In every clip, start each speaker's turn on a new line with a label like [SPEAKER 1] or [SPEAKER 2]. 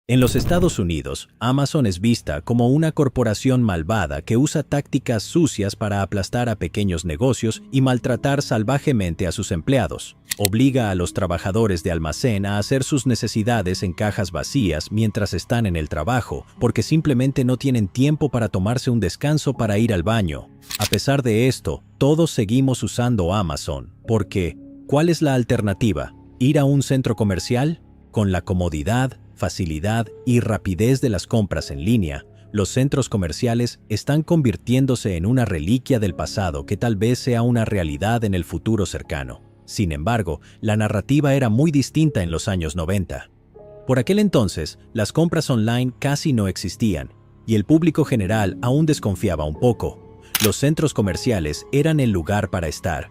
[SPEAKER 1] En los Estados Unidos, Amazon es vista como una corporación malvada que usa tácticas sucias para aplastar a pequeños negocios y maltratar salvajemente a sus empleados. Obliga a los trabajadores de almacén a hacer sus necesidades en cajas vacías mientras están en el trabajo, porque simplemente no tienen tiempo para tomarse un descanso para ir al baño. A pesar de esto, todos seguimos usando Amazon, porque ¿cuál es la alternativa? ¿Ir a un centro comercial? Con la comodidad, facilidad y rapidez de las compras en línea, los centros comerciales están convirtiéndose en una reliquia del pasado que tal vez sea una realidad en el futuro cercano. Sin embargo, la narrativa era muy distinta en los años 90. Por aquel entonces, las compras online casi no existían, y el público general aún desconfiaba un poco. Los centros comerciales eran el lugar para estar.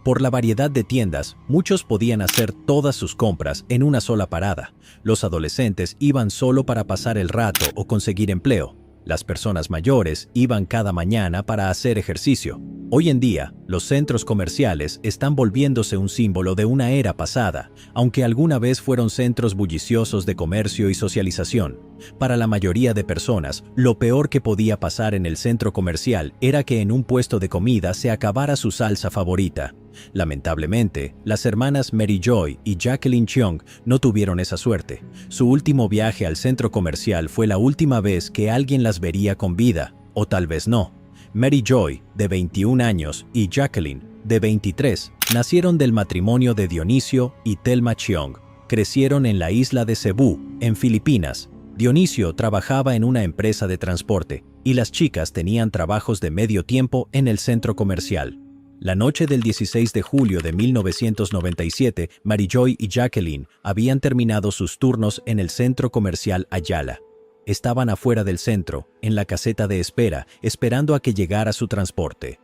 [SPEAKER 1] Por la variedad de tiendas, muchos podían hacer todas sus compras en una sola parada. Los adolescentes iban solo para pasar el rato o conseguir empleo. Las personas mayores iban cada mañana para hacer ejercicio. Hoy en día, los centros comerciales están volviéndose un símbolo de una era pasada, aunque alguna vez fueron centros bulliciosos de comercio y socialización. Para la mayoría de personas, lo peor que podía pasar en el centro comercial era que en un puesto de comida se acabara su salsa favorita. Lamentablemente, las hermanas Mary Joy y Jacqueline Cheung no tuvieron esa suerte. Su último viaje al centro comercial fue la última vez que alguien las vería con vida, o tal vez no. Mary Joy, de 21 años, y Jacqueline, de 23, nacieron del matrimonio de Dionisio y Thelma Cheung. Crecieron en la isla de Cebú, en Filipinas. Dionisio trabajaba en una empresa de transporte, y las chicas tenían trabajos de medio tiempo en el centro comercial. La noche del 16 de julio de 1997, Mary Joy y Jacqueline habían terminado sus turnos en el centro comercial Ayala. Estaban afuera del centro, en la caseta de espera, esperando a que llegara su transporte.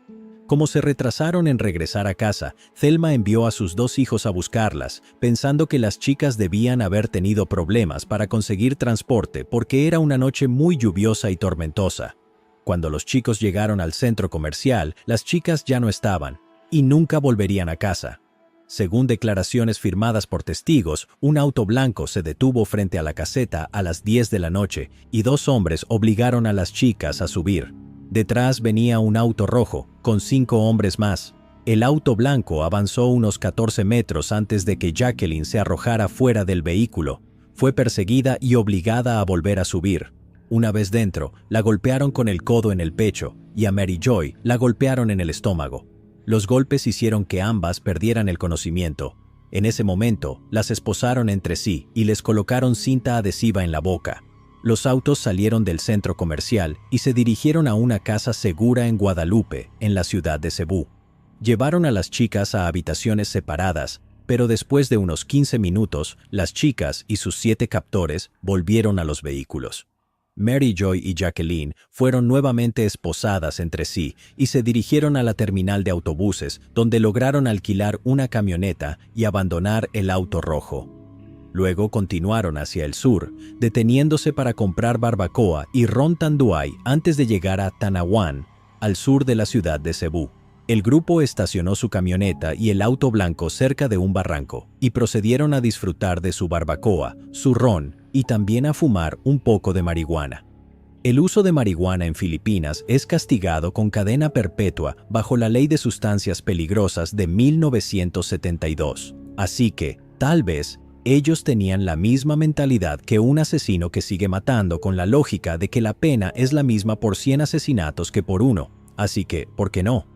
[SPEAKER 1] Como se retrasaron en regresar a casa, Thelma envió a sus dos hijos a buscarlas, pensando que las chicas debían haber tenido problemas para conseguir transporte porque era una noche muy lluviosa y tormentosa. Cuando los chicos llegaron al centro comercial, las chicas ya no estaban y nunca volverían a casa. Según declaraciones firmadas por testigos, un auto blanco se detuvo frente a la caseta a las 10 de la noche y dos hombres obligaron a las chicas a subir. Detrás venía un auto rojo, con 5 hombres más. El auto blanco avanzó unos 14 metros antes de que Jacqueline se arrojara fuera del vehículo. Fue perseguida y obligada a volver a subir. Una vez dentro, la golpearon con el codo en el pecho y a Mary Joy la golpearon en el estómago. Los golpes hicieron que ambas perdieran el conocimiento. En ese momento, las esposaron entre sí y les colocaron cinta adhesiva en la boca. Los autos salieron del centro comercial y se dirigieron a una casa segura en Guadalupe, en la ciudad de Cebú. Llevaron a las chicas a habitaciones separadas, pero después de unos 15 minutos, las chicas y sus 7 captores volvieron a los vehículos. Mary Joy y Jacqueline fueron nuevamente esposadas entre sí y se dirigieron a la terminal de autobuses, donde lograron alquilar una camioneta y abandonar el auto rojo. Luego continuaron hacia el sur, deteniéndose para comprar barbacoa y ron tanduay antes de llegar a Tanawan, al sur de la ciudad de Cebú. El grupo estacionó su camioneta y el auto blanco cerca de un barranco y procedieron a disfrutar de su barbacoa, su ron y también a fumar un poco de marihuana. El uso de marihuana en Filipinas es castigado con cadena perpetua bajo la Ley de Sustancias Peligrosas de 1972. Así que, tal vez, ellos tenían la misma mentalidad que un asesino que sigue matando, con la lógica de que la pena es la misma por 100 asesinatos que por uno. Así que, ¿por qué no?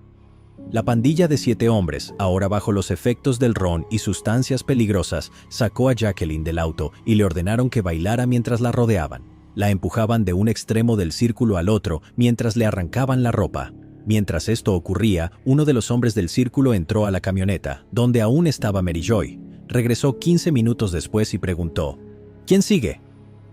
[SPEAKER 1] La pandilla de 7 hombres, ahora bajo los efectos del ron y sustancias peligrosas, sacó a Jacqueline del auto y le ordenaron que bailara mientras la rodeaban. La empujaban de un extremo del círculo al otro mientras le arrancaban la ropa. Mientras esto ocurría, uno de los hombres del círculo entró a la camioneta, donde aún estaba Mary Joy. Regresó 15 minutos después y preguntó: ¿Quién sigue?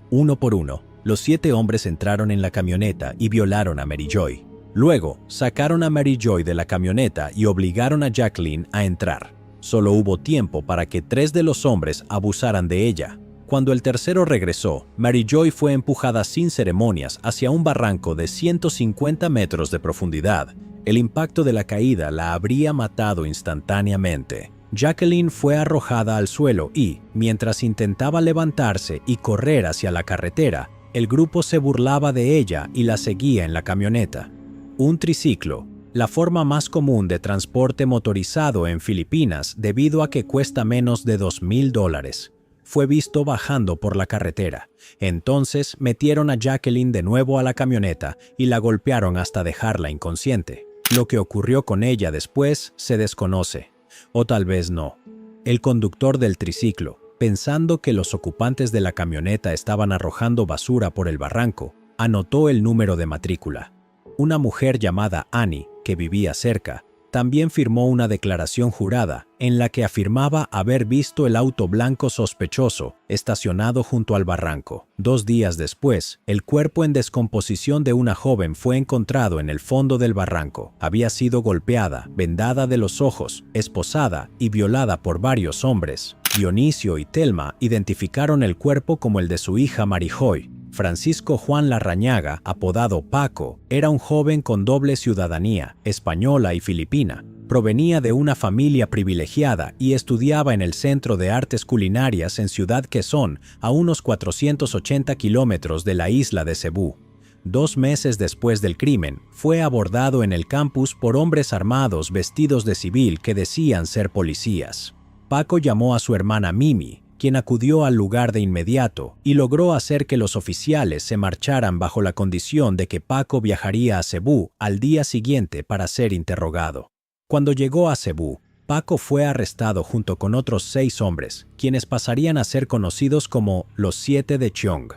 [SPEAKER 1] Uno por uno, los 7 hombres entraron en la camioneta y violaron a Mary Joy. Luego, sacaron a Mary Joy de la camioneta y obligaron a Jacqueline a entrar. Solo hubo tiempo para que 3 de los hombres abusaran de ella. Cuando el tercero regresó, Mary Joy fue empujada sin ceremonias hacia un barranco de 150 metros de profundidad. El impacto de la caída la habría matado instantáneamente. Jacqueline fue arrojada al suelo y, mientras intentaba levantarse y correr hacia la carretera, el grupo se burlaba de ella y la seguía en la camioneta. Un triciclo, la forma más común de transporte motorizado en Filipinas debido a que cuesta menos de $2,000, fue visto bajando por la carretera. Entonces metieron a Jacqueline de nuevo a la camioneta y la golpearon hasta dejarla inconsciente. Lo que ocurrió con ella después se desconoce. O tal vez no. El conductor del triciclo, pensando que los ocupantes de la camioneta estaban arrojando basura por el barranco, anotó el número de matrícula. Una mujer llamada Annie, que vivía cerca, también firmó una declaración jurada en la que afirmaba haber visto el auto blanco sospechoso estacionado junto al barranco. 2 días después, el cuerpo en descomposición de una joven fue encontrado en el fondo del barranco. Había sido golpeada, vendada de los ojos, esposada y violada por varios hombres. Dionisio y Telma identificaron el cuerpo como el de su hija Marijoy. Francisco Juan Larrañaga, apodado Paco, era un joven con doble ciudadanía, española y filipina. Provenía de una familia privilegiada y estudiaba en el Centro de Artes Culinarias en Ciudad Quezón, a unos 480 kilómetros de la isla de Cebú. 2 meses después del crimen, fue abordado en el campus por hombres armados vestidos de civil que decían ser policías. Paco llamó a su hermana Mimi, quien acudió al lugar de inmediato y logró hacer que los oficiales se marcharan bajo la condición de que Paco viajaría a Cebú al día siguiente para ser interrogado. Cuando llegó a Cebú, Paco fue arrestado junto con otros 6 hombres, quienes pasarían a ser conocidos como los 7 de Chiong.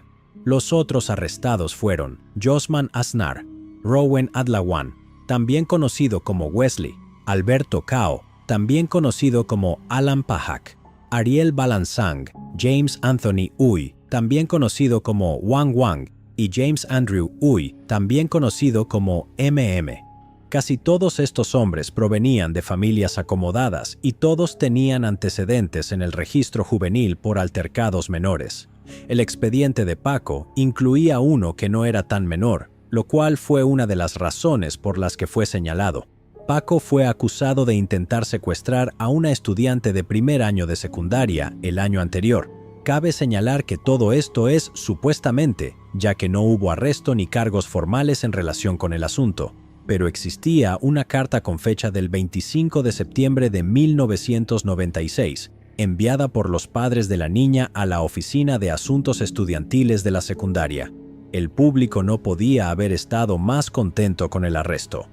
[SPEAKER 1] Los otros arrestados fueron Josman Aznar, Rowen Adlawan, también conocido como Wesley, Alberto Cao, también conocido como Alan Pahak, Ariel Balansang, James Anthony Uy, también conocido como Wang Wang, y James Andrew Uy, también conocido como MM. Casi todos estos hombres provenían de familias acomodadas y todos tenían antecedentes en el registro juvenil por altercados menores. El expediente de Paco incluía uno que no era tan menor, lo cual fue una de las razones por las que fue señalado. Paco fue acusado de intentar secuestrar a una estudiante de primer año de secundaria el año anterior. Cabe señalar que todo esto es supuestamente, ya que no hubo arresto ni cargos formales en relación con el asunto, pero existía una carta con fecha del 25 de septiembre de 1996, enviada por los padres de la niña a la Oficina de Asuntos Estudiantiles de la secundaria. El público no podía haber estado más contento con el arresto.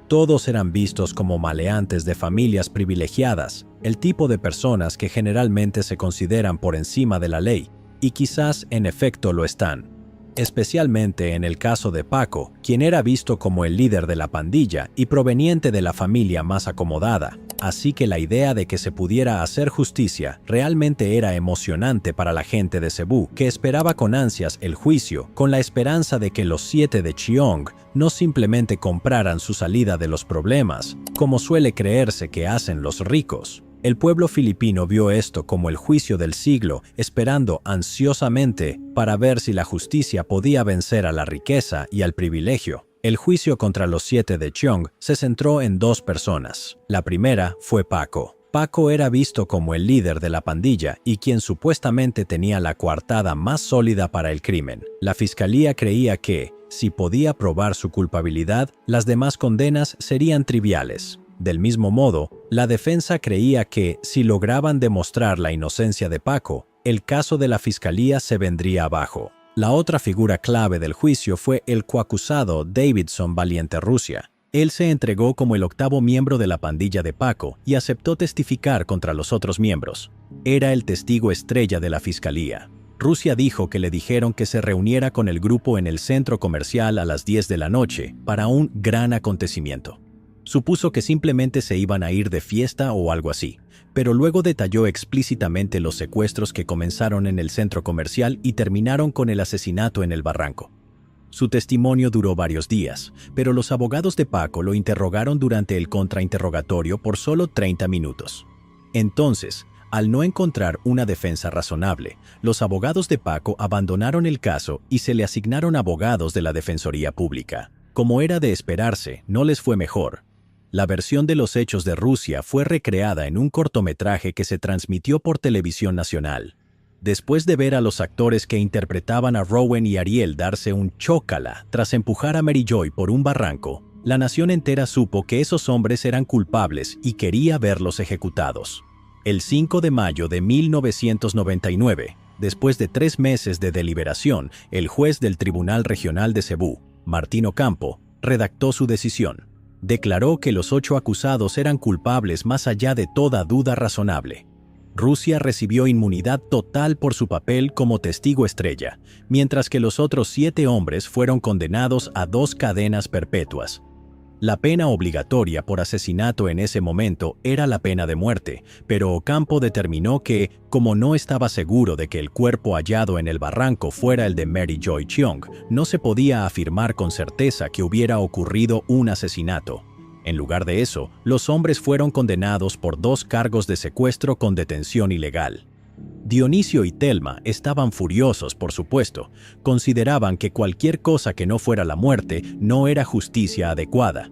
[SPEAKER 1] Todos eran vistos como maleantes de familias privilegiadas, el tipo de personas que generalmente se consideran por encima de la ley, y quizás en efecto lo están. Especialmente en el caso de Paco, quien era visto como el líder de la pandilla y proveniente de la familia más acomodada. Así que la idea de que se pudiera hacer justicia realmente era emocionante para la gente de Cebú, que esperaba con ansias el juicio, con la esperanza de que los 7 de Chiong no simplemente compraran su salida de los problemas, como suele creerse que hacen los ricos. El pueblo filipino vio esto como el juicio del siglo, esperando ansiosamente para ver si la justicia podía vencer a la riqueza y al privilegio. El juicio contra los 7 de Chiong se centró en 2 personas. La primera fue Paco. Paco era visto como el líder de la pandilla y quien supuestamente tenía la coartada más sólida para el crimen. La fiscalía creía que, si podía probar su culpabilidad, las demás condenas serían triviales. Del mismo modo, la defensa creía que, si lograban demostrar la inocencia de Paco, el caso de la fiscalía se vendría abajo. La otra figura clave del juicio fue el coacusado Davidson Valiente Rusia. Él se entregó como el 8º miembro de la pandilla de Paco y aceptó testificar contra los otros miembros. Era el testigo estrella de la fiscalía. Rusia dijo que le dijeron que se reuniera con el grupo en el centro comercial a las 10 de la noche para un gran acontecimiento. Supuso que simplemente se iban a ir de fiesta o algo así, pero luego detalló explícitamente los secuestros que comenzaron en el centro comercial y terminaron con el asesinato en el barranco. Su testimonio duró varios días, pero los abogados de Paco lo interrogaron durante el contrainterrogatorio por solo 30 minutos. Entonces, al no encontrar una defensa razonable, los abogados de Paco abandonaron el caso y se le asignaron abogados de la Defensoría Pública. Como era de esperarse, no les fue mejor. La versión de los hechos de Rusia fue recreada en un cortometraje que se transmitió por televisión nacional. Después de ver a los actores que interpretaban a Rowan y Ariel darse un chócala tras empujar a Mary Joy por un barranco, la nación entera supo que esos hombres eran culpables y quería verlos ejecutados. El 5 de mayo de 1999, después de 3 meses de deliberación, el juez del Tribunal Regional de Cebú, Martín Ocampo, redactó su decisión. Declaró que los 8 acusados eran culpables más allá de toda duda razonable. Rusia recibió inmunidad total por su papel como testigo estrella, mientras que los otros 7 hombres fueron condenados a 2 cadenas perpetuas. La pena obligatoria por asesinato en ese momento era la pena de muerte, pero Ocampo determinó que, como no estaba seguro de que el cuerpo hallado en el barranco fuera el de Mary Joy Cheong, no se podía afirmar con certeza que hubiera ocurrido un asesinato. En lugar de eso, los hombres fueron condenados por 2 cargos de secuestro con detención ilegal. Dionisio y Thelma estaban furiosos, por supuesto. Consideraban que cualquier cosa que no fuera la muerte no era justicia adecuada.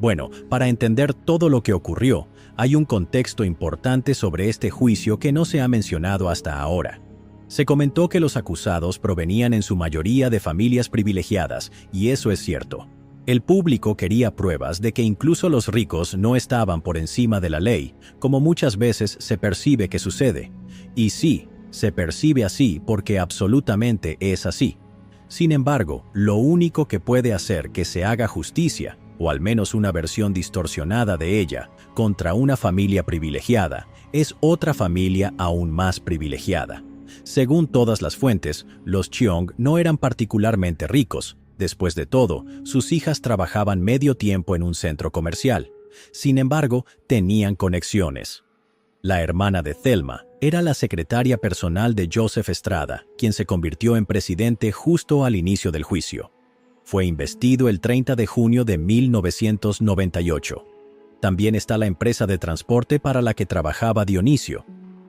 [SPEAKER 1] Bueno, para entender todo lo que ocurrió, hay un contexto importante sobre este juicio que no se ha mencionado hasta ahora. Se comentó que los acusados provenían en su mayoría de familias privilegiadas, y eso es cierto. El público quería pruebas de que incluso los ricos no estaban por encima de la ley, como muchas veces se percibe que sucede. Y sí, se percibe así porque absolutamente es así. Sin embargo, lo único que puede hacer que se haga justicia, o al menos una versión distorsionada de ella, contra una familia privilegiada, es otra familia aún más privilegiada. Según todas las fuentes, los Cheong no eran particularmente ricos. Después de todo, sus hijas trabajaban medio tiempo en un centro comercial. Sin embargo, tenían conexiones. La hermana de Thelma era la secretaria personal de Joseph Estrada, quien se convirtió en presidente justo al inicio del juicio. Fue investido el 30 de junio de 1998. También está la empresa de transporte para la que trabajaba Dionisio.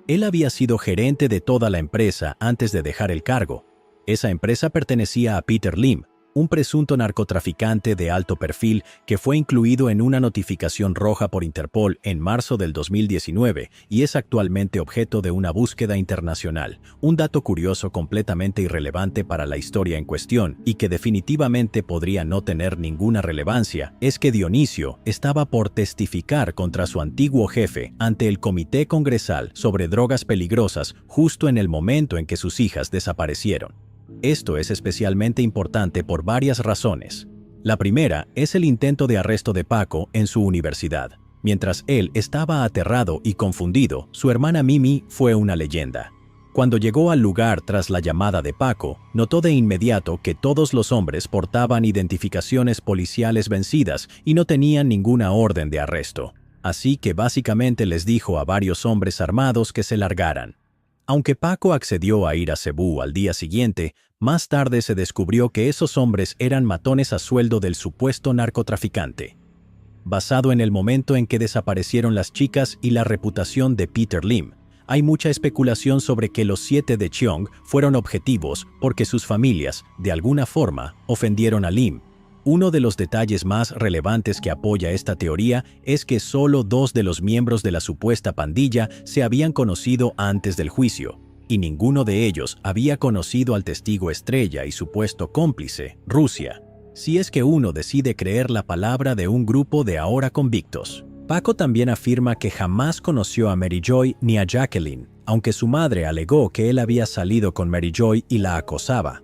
[SPEAKER 1] Él había sido gerente de toda la empresa antes de dejar el cargo. Esa empresa pertenecía a Peter Lim, un presunto narcotraficante de alto perfil que fue incluido en una notificación roja por Interpol en marzo del 2019 y es actualmente objeto de una búsqueda internacional. Un dato curioso completamente irrelevante para la historia en cuestión y que definitivamente podría no tener ninguna relevancia es que Dionisio estaba por testificar contra su antiguo jefe ante el Comité Congresal sobre Drogas Peligrosas justo en el momento en que sus hijas desaparecieron. Esto es especialmente importante por varias razones. La primera es el intento de arresto de Paco en su universidad. Mientras él estaba aterrado y confundido, su hermana Mimi fue una leyenda. Cuando llegó al lugar tras la llamada de Paco, notó de inmediato que todos los hombres portaban identificaciones policiales vencidas y no tenían ninguna orden de arresto. Así que básicamente les dijo a varios hombres armados que se largaran. Aunque Paco accedió a ir a Cebú al día siguiente, más tarde se descubrió que esos hombres eran matones a sueldo del supuesto narcotraficante. Basado en el momento en que desaparecieron las chicas y la reputación de Peter Lim, hay mucha especulación sobre que los 7 de Cheong fueron objetivos porque sus familias, de alguna forma, ofendieron a Lim. Uno de los detalles más relevantes que apoya esta teoría es que solo 2 de los miembros de la supuesta pandilla se habían conocido antes del juicio, y ninguno de ellos había conocido al testigo estrella y supuesto cómplice, Rusia, si es que uno decide creer la palabra de un grupo de ahora convictos. Paco también afirma que jamás conoció a Mary Joy ni a Jacqueline, aunque su madre alegó que él había salido con Mary Joy y la acosaba.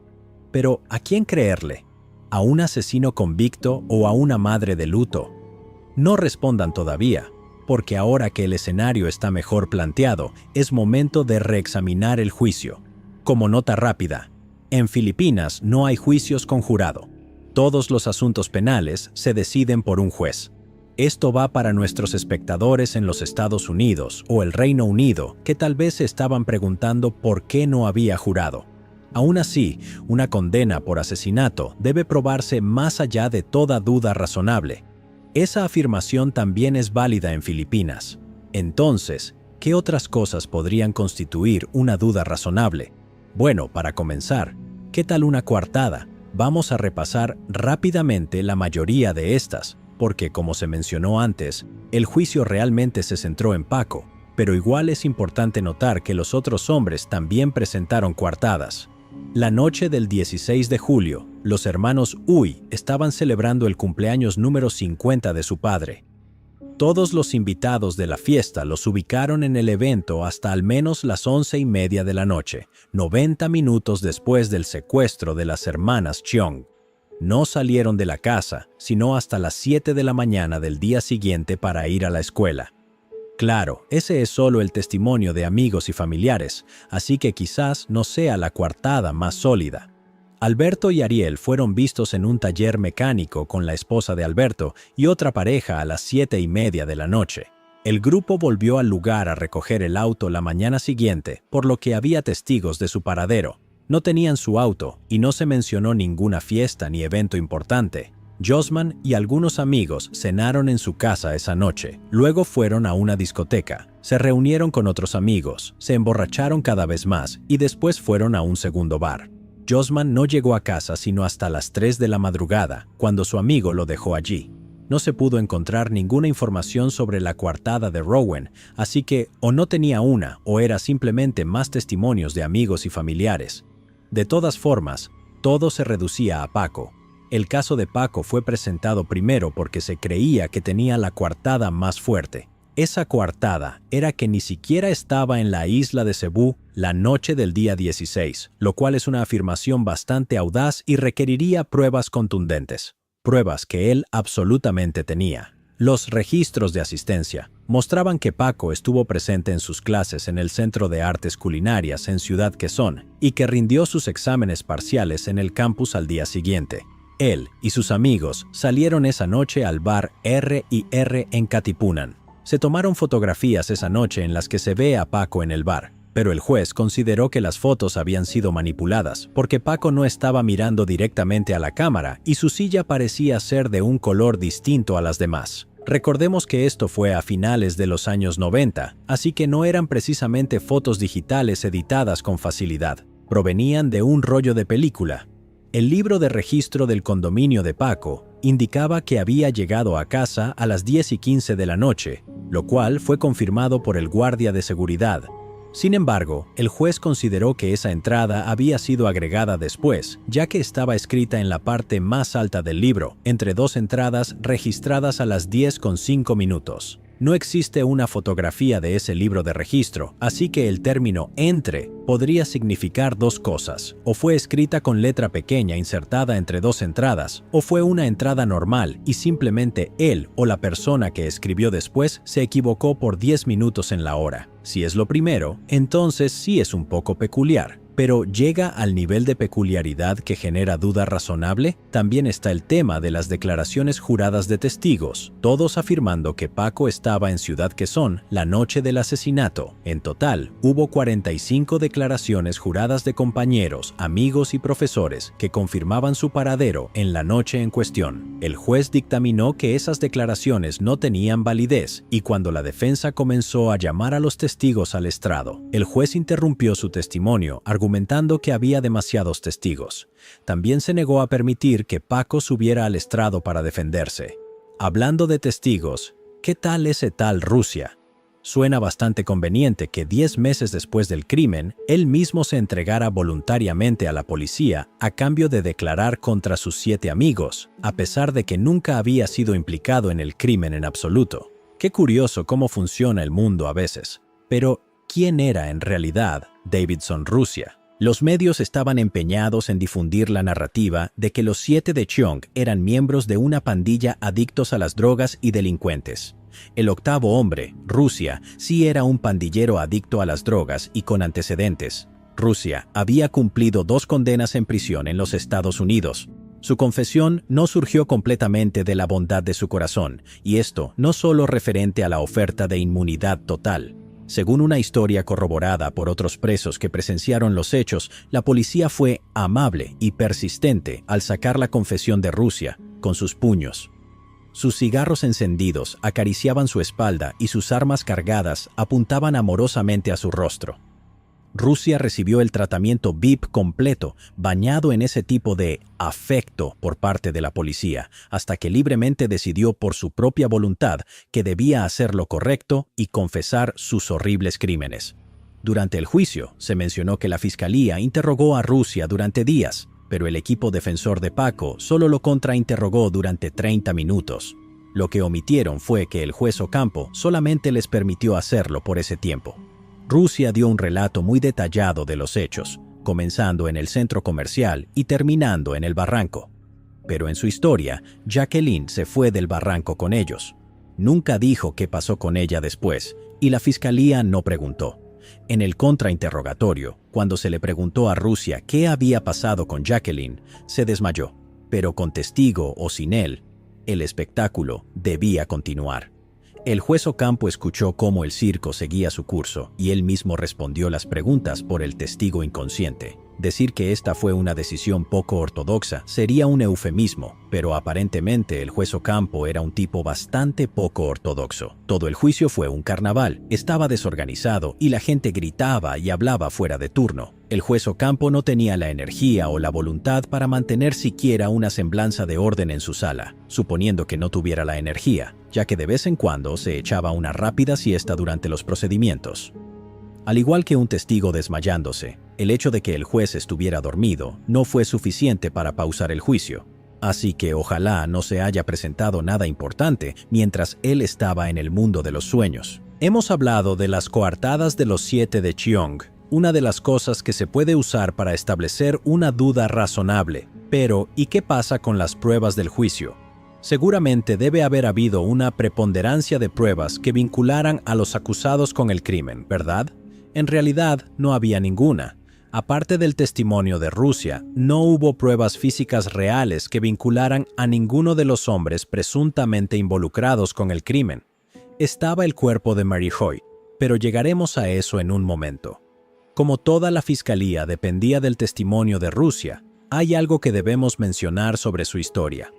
[SPEAKER 1] Pero, ¿a quién creerle? ¿A un asesino convicto o a una madre de luto? No respondan todavía, porque ahora que el escenario está mejor planteado, es momento de reexaminar el juicio. Como nota rápida, en Filipinas no hay juicios con jurado. Todos los asuntos penales se deciden por un juez. Esto va para nuestros espectadores en los Estados Unidos o el Reino Unido, que tal vez se estaban preguntando por qué no había jurado. Aún así, una condena por asesinato debe probarse más allá de toda duda razonable. Esa afirmación también es válida en Filipinas. Entonces, ¿qué otras cosas podrían constituir una duda razonable? Bueno, para comenzar, ¿qué tal una coartada? Vamos a repasar rápidamente la mayoría de estas. porque, como se mencionó antes, el juicio realmente se centró en Paco, pero igual es importante notar que los otros hombres también presentaron coartadas. La noche del 16 de julio, los hermanos Uy estaban celebrando el cumpleaños número 50 de su padre. Todos los invitados de la fiesta los ubicaron en el evento hasta al menos las 11:30 de la noche, 90 minutos después del secuestro de las hermanas Cheong. No salieron de la casa, sino hasta las 7 de la mañana del día siguiente para ir a la escuela. Claro, ese es solo el testimonio de amigos y familiares, así que quizás no sea la coartada más sólida. Alberto y Ariel fueron vistos en un taller mecánico con la esposa de Alberto y otra pareja a las 7:30 de la noche. El grupo volvió al lugar a recoger el auto la mañana siguiente, por lo que había testigos de su paradero. No tenían su auto y no se mencionó ninguna fiesta ni evento importante. Josman y algunos amigos cenaron en su casa esa noche. Luego fueron a una discoteca, se reunieron con otros amigos, se emborracharon cada vez más y después fueron a un segundo bar. Josman no llegó a casa sino hasta las 3 de la madrugada, cuando su amigo lo dejó allí. No se pudo encontrar ninguna información sobre la coartada de Rowan, así que o no tenía una o era simplemente más testimonios de amigos y familiares. De todas formas, todo se reducía a Paco. El caso de Paco fue presentado primero porque se creía que tenía la coartada más fuerte. Esa coartada era que ni siquiera estaba en la isla de Cebú la noche del día 16, lo cual es una afirmación bastante audaz y requeriría pruebas contundentes. Pruebas que él absolutamente tenía. Los registros de asistencia mostraban que Paco estuvo presente en sus clases en el Centro de Artes Culinarias en Ciudad Quezón y que rindió sus exámenes parciales en el campus al día siguiente. Él y sus amigos salieron esa noche al bar R&R en Katipunan. Se tomaron fotografías esa noche en las que se ve a Paco en el bar, pero el juez consideró que las fotos habían sido manipuladas porque Paco no estaba mirando directamente a la cámara y su silla parecía ser de un color distinto a las demás. Recordemos que esto fue a finales de los años 90, así que no eran precisamente fotos digitales editadas con facilidad. Provenían de un rollo de película. El libro de registro del condominio de Paco indicaba que había llegado a casa a las 10:15 de la noche, lo cual fue confirmado por el guardia de seguridad. Sin embargo, el juez consideró que esa entrada había sido agregada después, ya que estaba escrita en la parte más alta del libro, entre dos entradas registradas a las 10:05. No existe una fotografía de ese libro de registro, así que el término entre podría significar dos cosas: o fue escrita con letra pequeña insertada entre dos entradas, o fue una entrada normal y simplemente él o la persona que escribió después se equivocó por 10 minutos en la hora. Si es lo primero, entonces sí es un poco peculiar. Pero ¿llega al nivel de peculiaridad que genera duda razonable? También está el tema de las declaraciones juradas de testigos, todos afirmando que Paco estaba en Ciudad Quezón la noche del asesinato. En total, hubo 45 declaraciones juradas de compañeros, amigos y profesores que confirmaban su paradero en la noche en cuestión. El juez dictaminó que esas declaraciones no tenían validez y cuando la defensa comenzó a llamar a los testigos al estrado, el juez interrumpió su testimonio, argumentando que había demasiados testigos. También se negó a permitir que Paco subiera al estrado para defenderse. Hablando de testigos, ¿qué tal ese tal Rusia? Suena bastante conveniente que 10 meses después del crimen, él mismo se entregara voluntariamente a la policía a cambio de declarar contra sus 7 amigos, a pesar de que nunca había sido implicado en el crimen en absoluto. Qué curioso cómo funciona el mundo a veces. Pero, ¿quién era en realidad Davidson Rusia? Los medios estaban empeñados en difundir la narrativa de que los 7 de Cheong eran miembros de una pandilla adictos a las drogas y delincuentes. El octavo hombre, Rusia, sí era un pandillero adicto a las drogas y con antecedentes. Rusia había cumplido 2 condenas en prisión en los Estados Unidos. Su confesión no surgió completamente de la bondad de su corazón, y esto no solo referente a la oferta de inmunidad total. Según una historia corroborada por otros presos que presenciaron los hechos, la policía fue amable y persistente al sacar la confesión de Rusia con sus puños. Sus cigarros encendidos acariciaban su espalda y sus armas cargadas apuntaban amorosamente a su rostro. Rusia recibió el tratamiento VIP completo, bañado en ese tipo de afecto por parte de la policía, hasta que libremente decidió por su propia voluntad que debía hacer lo correcto y confesar sus horribles crímenes. Durante el juicio, se mencionó que la fiscalía interrogó a Rusia durante días, pero el equipo defensor de Paco solo lo contrainterrogó durante 30 minutos. Lo que omitieron fue que el juez Ocampo solamente les permitió hacerlo por ese tiempo. Rusia dio un relato muy detallado de los hechos, comenzando en el centro comercial y terminando en el barranco. Pero en su historia, Jacqueline se fue del barranco con ellos. Nunca dijo qué pasó con ella después, y la fiscalía no preguntó. En el contrainterrogatorio, cuando se le preguntó a Rusia qué había pasado con Jacqueline, se desmayó. Pero con testigo o sin él, el espectáculo debía continuar. El juez Ocampo escuchó cómo el circo seguía su curso y él mismo respondió las preguntas por el testigo inconsciente. Decir que esta fue una decisión poco ortodoxa sería un eufemismo, pero aparentemente el juez Ocampo era un tipo bastante poco ortodoxo. Todo el juicio fue un carnaval, estaba desorganizado y la gente gritaba y hablaba fuera de turno. El juez Ocampo no tenía la energía o la voluntad para mantener siquiera una semblanza de orden en su sala, suponiendo que no tuviera la energía, ya que de vez en cuando se echaba una rápida siesta durante los procedimientos. Al igual que un testigo desmayándose, el hecho de que el juez estuviera dormido no fue suficiente para pausar el juicio. Así que ojalá no se haya presentado nada importante mientras él estaba en el mundo de los sueños. Hemos hablado de las coartadas de los 7 de Cheong, una de las cosas que se puede usar para establecer una duda razonable. Pero, ¿y qué pasa con las pruebas del juicio? Seguramente debe haber habido una preponderancia de pruebas que vincularan a los acusados con el crimen, ¿verdad? En realidad, no había ninguna. Aparte del testimonio de Rusia, no hubo pruebas físicas reales que vincularan a ninguno de los hombres presuntamente involucrados con el crimen. Estaba el cuerpo de Mary Joy, pero llegaremos a eso en un momento. Como toda la fiscalía dependía del testimonio de Rusia, hay algo que debemos mencionar sobre su historia.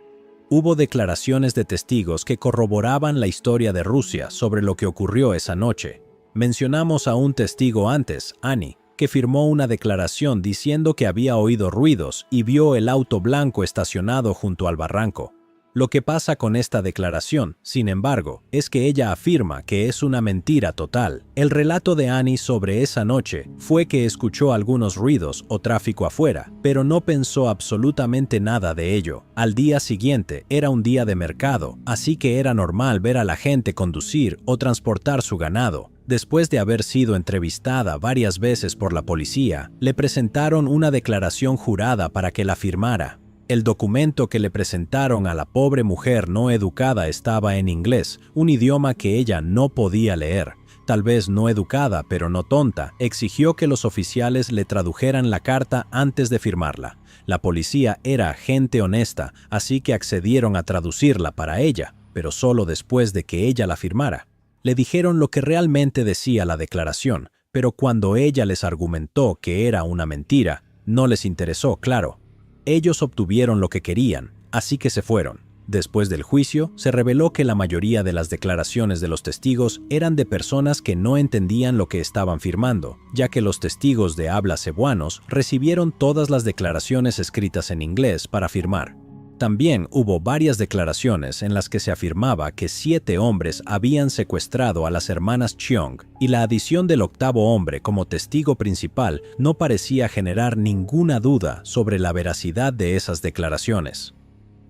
[SPEAKER 1] Hubo declaraciones de testigos que corroboraban la historia de Rusia sobre lo que ocurrió esa noche. Mencionamos a un testigo antes, Annie, que firmó una declaración diciendo que había oído ruidos y vio el auto blanco estacionado junto al barranco. Lo que pasa con esta declaración, sin embargo, es que ella afirma que es una mentira total. El relato de Annie sobre esa noche fue que escuchó algunos ruidos o tráfico afuera, pero no pensó absolutamente nada de ello. Al día siguiente era un día de mercado, así que era normal ver a la gente conducir o transportar su ganado. Después de haber sido entrevistada varias veces por la policía, le presentaron una declaración jurada para que la firmara. El documento que le presentaron a la pobre mujer no educada estaba en inglés, un idioma que ella no podía leer. Tal vez no educada, pero no tonta, exigió que los oficiales le tradujeran la carta antes de firmarla. La policía era gente honesta, así que accedieron a traducirla para ella, pero solo después de que ella la firmara. Le dijeron lo que realmente decía la declaración, pero cuando ella les argumentó que era una mentira, no les interesó, claro. Ellos obtuvieron lo que querían, así que se fueron. Después del juicio, se reveló que la mayoría de las declaraciones de los testigos eran de personas que no entendían lo que estaban firmando, ya que los testigos de habla cebuanos recibieron todas las declaraciones escritas en inglés para firmar. También hubo varias declaraciones en las que se afirmaba que 7 hombres habían secuestrado a las hermanas Cheong, y la adición del 8º hombre como testigo principal no parecía generar ninguna duda sobre la veracidad de esas declaraciones.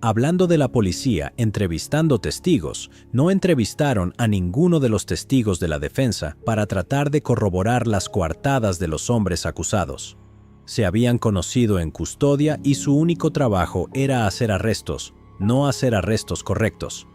[SPEAKER 1] Hablando de la policía entrevistando testigos, no entrevistaron a ninguno de los testigos de la defensa para tratar de corroborar las coartadas de los hombres acusados. Se habían conocido en custodia y su único trabajo era hacer arrestos, no hacer arrestos correctos.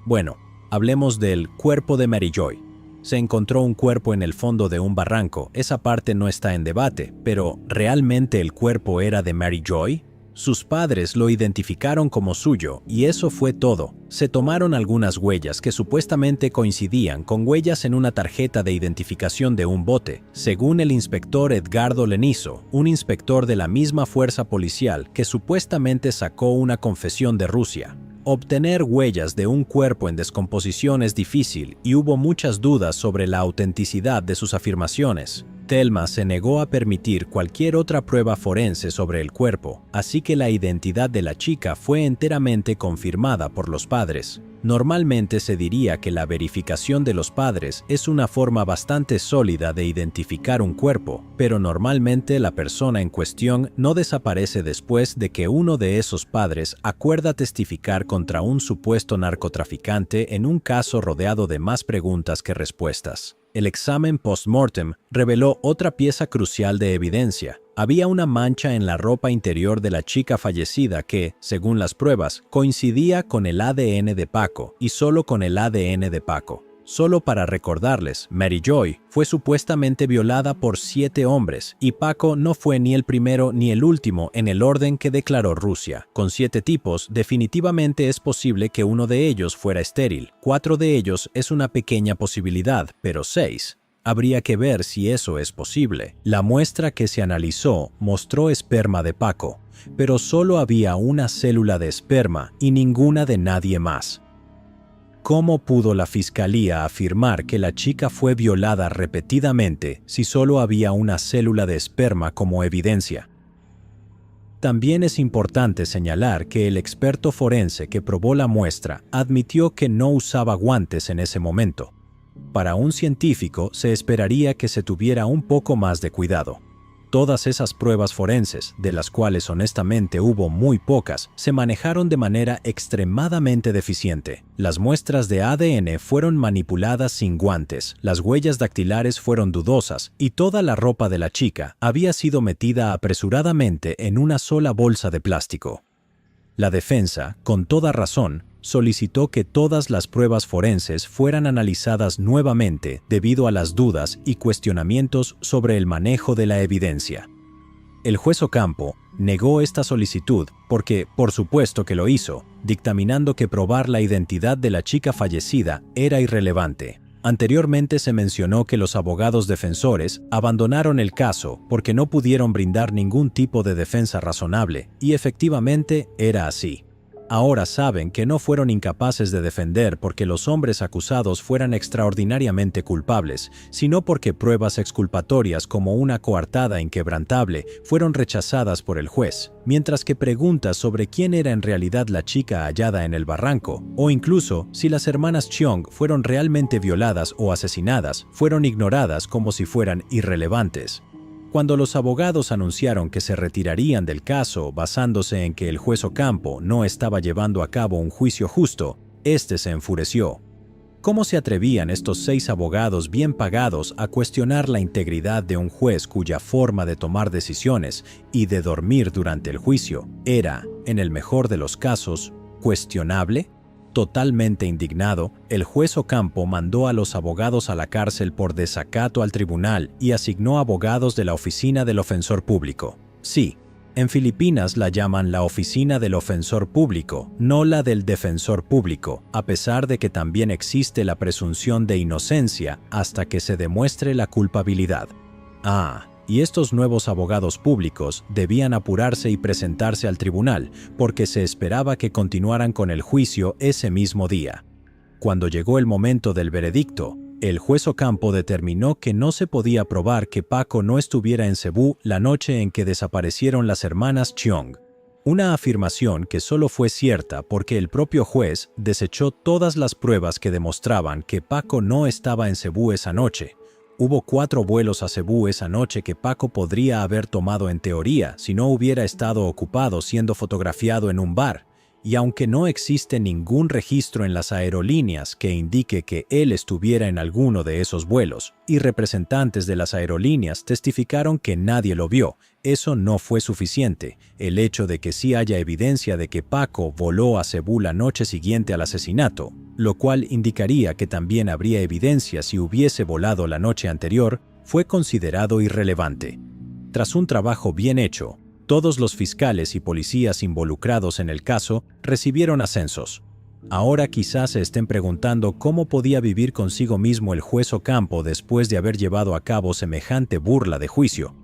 [SPEAKER 1] Bueno, hablemos del cuerpo de Mary Joy. Se encontró un cuerpo en el fondo de un barranco, esa parte no está en debate, pero ¿realmente el cuerpo era de Mary Joy? Sus padres lo identificaron como suyo y eso fue todo. Se tomaron algunas huellas que supuestamente coincidían con huellas en una tarjeta de identificación de un bote, según el inspector Edgardo Lenizo, un inspector de la misma fuerza policial que supuestamente sacó una confesión de Rusia. Obtener huellas de un cuerpo en descomposición es difícil y hubo muchas dudas sobre la autenticidad de sus afirmaciones. Thelma se negó a permitir cualquier otra prueba forense sobre el cuerpo, así que la identidad de la chica fue enteramente confirmada por los padres. Normalmente se diría que la verificación de los padres es una forma bastante sólida de identificar un cuerpo, pero normalmente la persona en cuestión no desaparece después de que uno de esos padres acuerda testificar contra un supuesto narcotraficante en un caso rodeado de más preguntas que respuestas. El examen post-mortem reveló otra pieza crucial de evidencia. Había una mancha en la ropa interior de la chica fallecida que, según las pruebas, coincidía con el ADN de Paco y solo con el ADN de Paco. Solo para recordarles, Mary Joy fue supuestamente violada por 7 hombres y Paco no fue ni el primero ni el último en el orden que declaró Rusia. Con 7 tipos, definitivamente es posible que uno de ellos fuera estéril. 4 de ellos es una pequeña posibilidad, pero 6. Habría que ver si eso es posible. La muestra que se analizó mostró esperma de Paco, pero solo había una célula de esperma y ninguna de nadie más. ¿Cómo pudo la fiscalía afirmar que la chica fue violada repetidamente si solo había una célula de esperma como evidencia? También es importante señalar que el experto forense que probó la muestra admitió que no usaba guantes en ese momento. Para un científico se esperaría que se tuviera un poco más de cuidado. Todas esas pruebas forenses, de las cuales honestamente hubo muy pocas, se manejaron de manera extremadamente deficiente. Las muestras de ADN fueron manipuladas sin guantes, las huellas dactilares fueron dudosas y toda la ropa de la chica había sido metida apresuradamente en una sola bolsa de plástico. La defensa, con toda razón, solicitó que todas las pruebas forenses fueran analizadas nuevamente debido a las dudas y cuestionamientos sobre el manejo de la evidencia. El juez Ocampo negó esta solicitud porque, por supuesto que lo hizo, dictaminando que probar la identidad de la chica fallecida era irrelevante. Anteriormente se mencionó que los abogados defensores abandonaron el caso porque no pudieron brindar ningún tipo de defensa razonable, y efectivamente era así. Ahora saben que no fueron incapaces de defender porque los hombres acusados fueran extraordinariamente culpables, sino porque pruebas exculpatorias como una coartada inquebrantable fueron rechazadas por el juez, mientras que preguntas sobre quién era en realidad la chica hallada en el barranco, o incluso si las hermanas Cheong fueron realmente violadas o asesinadas, fueron ignoradas como si fueran irrelevantes. Cuando los abogados anunciaron que se retirarían del caso basándose en que el juez Ocampo no estaba llevando a cabo un juicio justo, este se enfureció. ¿Cómo se atrevían estos 6 abogados bien pagados a cuestionar la integridad de un juez cuya forma de tomar decisiones y de dormir durante el juicio era, en el mejor de los casos, cuestionable? Totalmente indignado, el juez Ocampo mandó a los abogados a la cárcel por desacato al tribunal y asignó abogados de la Oficina del Ofensor Público. Sí, en Filipinas la llaman la Oficina del Ofensor Público, no la del Defensor Público, a pesar de que también existe la presunción de inocencia hasta que se demuestre la culpabilidad. Y estos nuevos abogados públicos debían apurarse y presentarse al tribunal, porque se esperaba que continuaran con el juicio ese mismo día. Cuando llegó el momento del veredicto, el juez Ocampo determinó que no se podía probar que Paco no estuviera en Cebú la noche en que desaparecieron las hermanas Cheong. Una afirmación que solo fue cierta porque el propio juez desechó todas las pruebas que demostraban que Paco no estaba en Cebú esa noche. Hubo 4 vuelos a Cebú esa noche que Paco podría haber tomado en teoría si no hubiera estado ocupado siendo fotografiado en un bar, y aunque no existe ningún registro en las aerolíneas que indique que él estuviera en alguno de esos vuelos, y representantes de las aerolíneas testificaron que nadie lo vio, eso no fue suficiente. El hecho de que sí haya evidencia de que Paco voló a Cebú la noche siguiente al asesinato, lo cual indicaría que también habría evidencia si hubiese volado la noche anterior, fue considerado irrelevante. Tras un trabajo bien hecho, todos los fiscales y policías involucrados en el caso recibieron ascensos. Ahora quizás se estén preguntando cómo podía vivir consigo mismo el juez Ocampo después de haber llevado a cabo semejante burla de juicio.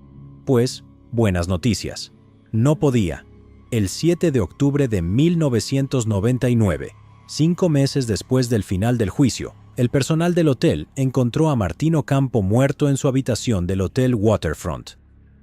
[SPEAKER 1] Pues, buenas noticias. No podía. El 7 de octubre de 1999, 5 meses después del final del juicio, El personal del hotel encontró a Martín Ocampo muerto en su habitación del Hotel Waterfront.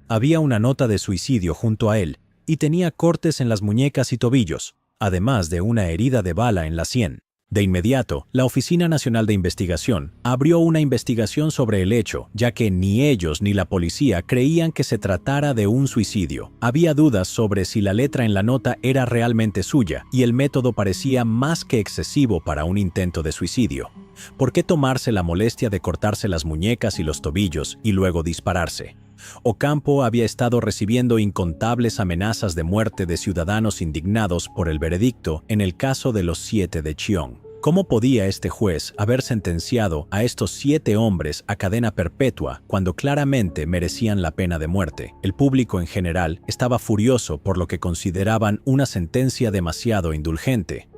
[SPEAKER 1] Había una nota de suicidio junto a él y tenía cortes en las muñecas y tobillos, además de una herida de bala en la sien. De inmediato, la Oficina Nacional de Investigación abrió una investigación sobre el hecho, ya que ni ellos ni la policía creían que se tratara de un suicidio. Había dudas sobre si la letra en la nota era realmente suya y el método parecía más que excesivo para un intento de suicidio. ¿Por qué tomarse la molestia de cortarse las muñecas y los tobillos y luego dispararse? Ocampo había estado recibiendo incontables amenazas de muerte de ciudadanos indignados por el veredicto en el caso de los 7 de Chiong. ¿Cómo podía este juez haber sentenciado a estos 7 hombres a cadena perpetua cuando claramente merecían la pena de muerte? El público en general estaba furioso por lo que consideraban una sentencia demasiado indulgente.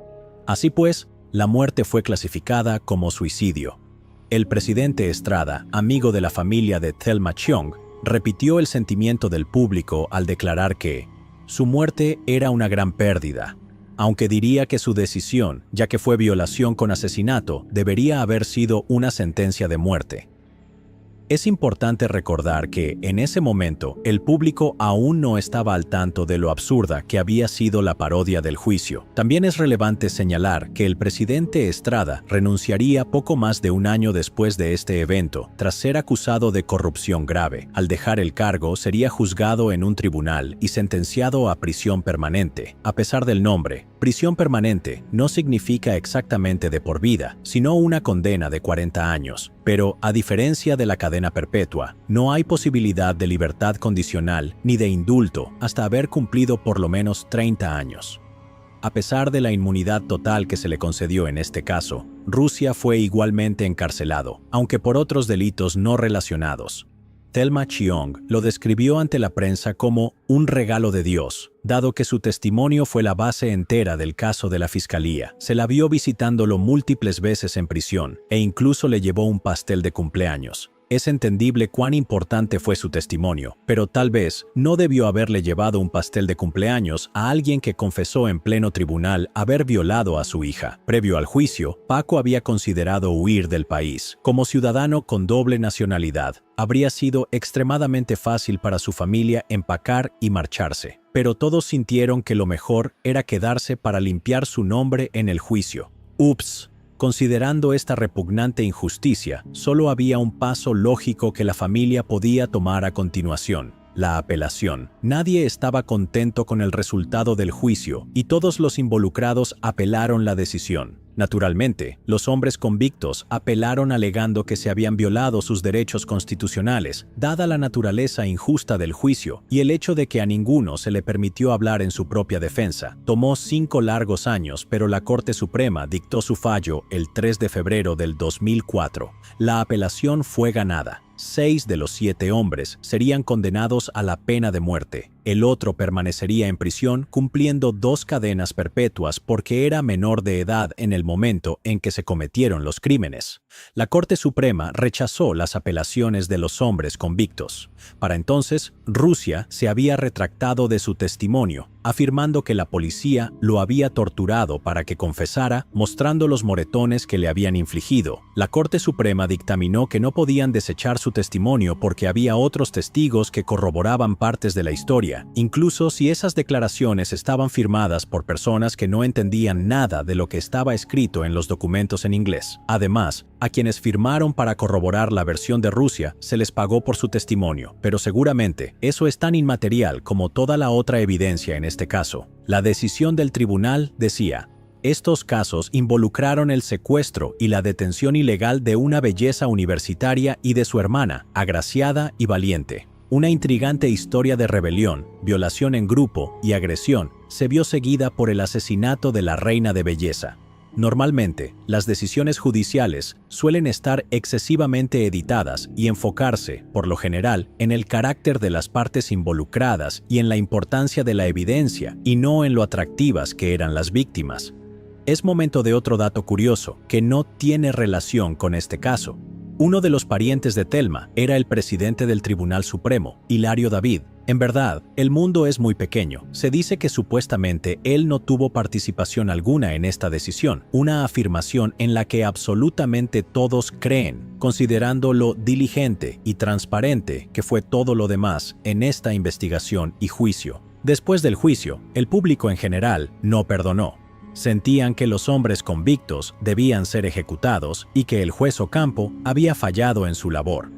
[SPEAKER 1] Así pues, la muerte fue clasificada como suicidio. El presidente Estrada, amigo de la familia de Thelma Chiong, repitió el sentimiento del público al declarar que su muerte era una gran pérdida, aunque diría que su decisión, ya que fue violación con asesinato, debería haber sido una sentencia de muerte. Es importante recordar que, en ese momento, el público aún no estaba al tanto de lo absurda que había sido la parodia del juicio. También es relevante señalar que el presidente Estrada renunciaría poco más de un año después de este evento, tras ser acusado de corrupción grave. Al dejar el cargo, sería juzgado en un tribunal y sentenciado a prisión permanente. A pesar del nombre, prisión permanente no significa exactamente de por vida, sino una condena de 40 años. Pero, a diferencia de la cadena perpetua, no hay posibilidad de libertad condicional ni de indulto hasta haber cumplido por lo menos 30 años. A pesar de la inmunidad total que se le concedió en este caso, Rusia fue igualmente encarcelado, aunque por otros delitos no relacionados. Thelma Chiong lo describió ante la prensa como un regalo de Dios, dado que su testimonio fue la base entera del caso de la fiscalía. Se la vio visitándolo múltiples veces en prisión e incluso le llevó un pastel de cumpleaños. Es entendible cuán importante fue su testimonio, pero tal vez no debió haberle llevado un pastel de cumpleaños a alguien que confesó en pleno tribunal haber violado a su hija. Previo al juicio, Paco había considerado huir del país. Como ciudadano con doble nacionalidad, habría sido extremadamente fácil para su familia empacar y marcharse. Pero todos sintieron que lo mejor era quedarse para limpiar su nombre en el juicio. Ups. Considerando esta repugnante injusticia, solo había un paso lógico que la familia podía tomar a continuación: la apelación. Nadie estaba contento con el resultado del juicio y todos los involucrados apelaron la decisión. Naturalmente, los hombres convictos apelaron alegando que se habían violado sus derechos constitucionales, dada la naturaleza injusta del juicio y el hecho de que a ninguno se le permitió hablar en su propia defensa. Tomó 5 largos años, pero la Corte Suprema dictó su fallo el 3 de febrero del 2004. La apelación fue ganada. 6 de los 7 hombres serían condenados a la pena de muerte. El otro permanecería en prisión cumpliendo 2 cadenas perpetuas porque era menor de edad en el momento en que se cometieron los crímenes. La Corte Suprema rechazó las apelaciones de los hombres convictos. Para entonces, Rusia se había retractado de su testimonio, afirmando que la policía lo había torturado para que confesara, mostrando los moretones que le habían infligido. La Corte Suprema dictaminó que no podían desechar su testimonio porque había otros testigos que corroboraban partes de la historia, incluso si esas declaraciones estaban firmadas por personas que no entendían nada de lo que estaba escrito en los documentos en inglés. Además, a quienes firmaron para corroborar la versión de Rusia se les pagó por su testimonio, pero seguramente eso es tan inmaterial como toda la otra evidencia en este caso. La decisión del tribunal decía: estos casos involucraron el secuestro y la detención ilegal de una belleza universitaria y de su hermana, agraciada y valiente. Una intrigante historia de rebelión, violación en grupo y agresión se vio seguida por el asesinato de la reina de belleza. Normalmente, las decisiones judiciales suelen estar excesivamente editadas y enfocarse, por lo general, en el carácter de las partes involucradas y en la importancia de la evidencia, y no en lo atractivas que eran las víctimas. Es momento de otro dato curioso, que no tiene relación con este caso. Uno de los parientes de Thelma era el presidente del Tribunal Supremo, Hilario David, En verdad, el mundo es muy pequeño. Se dice que supuestamente él no tuvo participación alguna en esta decisión, una afirmación en la que absolutamente todos creen, considerando lo diligente y transparente que fue todo lo demás en esta investigación y juicio. Después del juicio, el público en general no perdonó. Sentían que los hombres convictos debían ser ejecutados y que el juez Ocampo había fallado en su labor.